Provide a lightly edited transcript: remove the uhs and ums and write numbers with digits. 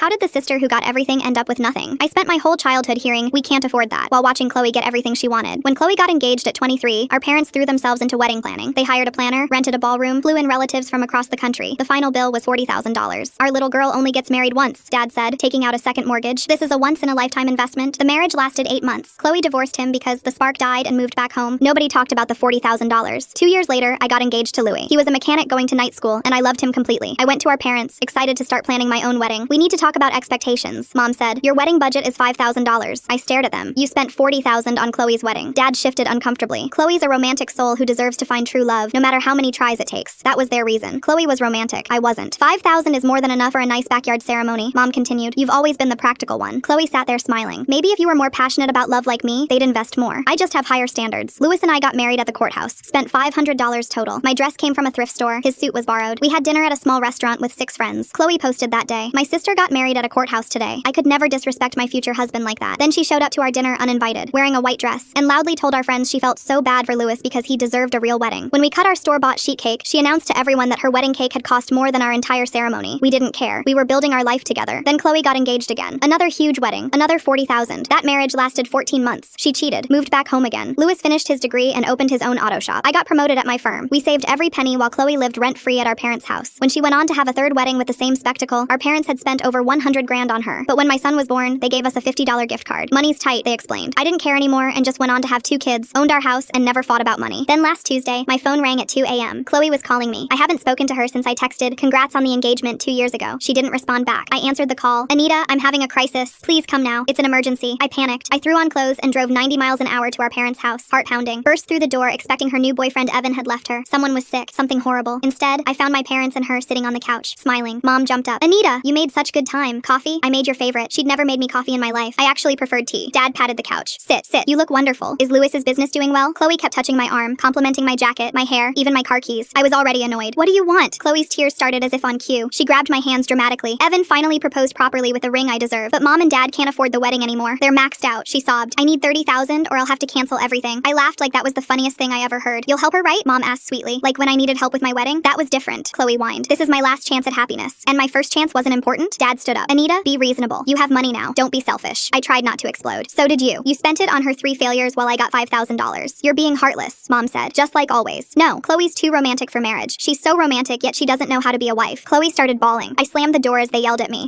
How did the sister who got everything end up with nothing? I spent my whole childhood hearing, "We can't afford that," while watching Chloe get everything she wanted. When Chloe got engaged at 23, our parents threw themselves into wedding planning. They hired a planner, rented a ballroom, flew in relatives from across the country. The final bill was $40,000. "Our little girl only gets married once," Dad said, taking out a second mortgage. "This is a once-in-a-lifetime investment." The marriage lasted 8 months. Chloe divorced him because the spark died and moved back home. Nobody talked about the $40,000. 2 years later, I got engaged to Louis. He was a mechanic going to night school, and I loved him completely. I went to our parents, excited to start planning my own wedding. "We need to talk about expectations," Mom said. "Your wedding budget is $5,000. I stared at them. "You spent $40,000 on Chloe's wedding." Dad shifted uncomfortably. "Chloe's a romantic soul who deserves to find true love, no matter how many tries it takes." That was their reason. Chloe was romantic. I wasn't. "$5,000 is more than enough for a nice backyard ceremony," Mom continued. "You've always been the practical one." Chloe sat there smiling. "Maybe if you were more passionate about love like me, they'd invest more. I just have higher standards." Louis and I got married at the courthouse. Spent $500 total. My dress came from a thrift store. His suit was borrowed. We had dinner at a small restaurant with 6 friends. Chloe posted that day, "My sister got married at a courthouse today. I could never disrespect my future husband like that." Then she showed up to our dinner uninvited, wearing a white dress, and loudly told our friends she felt so bad for Louis because he deserved a real wedding. When we cut our store-bought sheet cake, she announced to everyone that her wedding cake had cost more than our entire ceremony. We didn't care. We were building our life together. Then Chloe got engaged again. Another huge wedding. Another $40,000. That marriage lasted 14 months. She cheated. Moved back home again. Louis finished his degree and opened his own auto shop. I got promoted at my firm. We saved every penny while Chloe lived rent-free at our parents' house. When she went on to have a third wedding with the same spectacle, our parents had spent over 100 grand on her. But when my son was born, they gave us a $50 gift card. "Money's tight," they explained. I didn't care anymore and just went on to have 2 kids, owned our house, and never fought about money. Then last Tuesday, my phone rang at 2 a.m. Chloe was calling me. I haven't spoken to her since I texted, "Congrats on the engagement," 2 years ago. She didn't respond back. I answered the call. "Anita, I'm having a crisis. Please come now. It's an emergency." I panicked. I threw on clothes and drove 90 miles an hour to our parents' house, heart pounding. Burst through the door expecting her new boyfriend Evan had left her. Someone was sick. Something horrible. Instead, I found my parents and her sitting on the couch, smiling. Mom jumped up. "Anita, you made such good time. Coffee? I made your favorite." She'd never made me coffee in my life. I actually preferred tea. Dad patted the couch. Sit. You look wonderful. Is Louis's business doing well?" Chloe kept touching my arm, complimenting my jacket, my hair, even my car keys. I was already annoyed. "What do you want?" Chloe's tears started as if on cue. She grabbed my hands dramatically. "Evan finally proposed properly with the ring I deserve, but Mom and Dad can't afford the wedding anymore. They're maxed out," she sobbed. "I need $30,000 or I'll have to cancel everything." I laughed like that was the funniest thing I ever heard. "You'll help her, right?" Mom asked sweetly. "Like when I needed help with my wedding?" "That was different," Chloe whined. "This is my last chance at happiness. And my first chance wasn't important?" Dad stood up. "Anita, be reasonable. You have money now. Don't be selfish." I tried not to explode. "So did you. You spent it on her 3 failures while I got $5,000. You're being heartless," Mom said, just like always. "No, Chloe's too romantic for marriage. She's so romantic, yet she doesn't know how to be a wife." Chloe started bawling. I slammed the door as they yelled at me.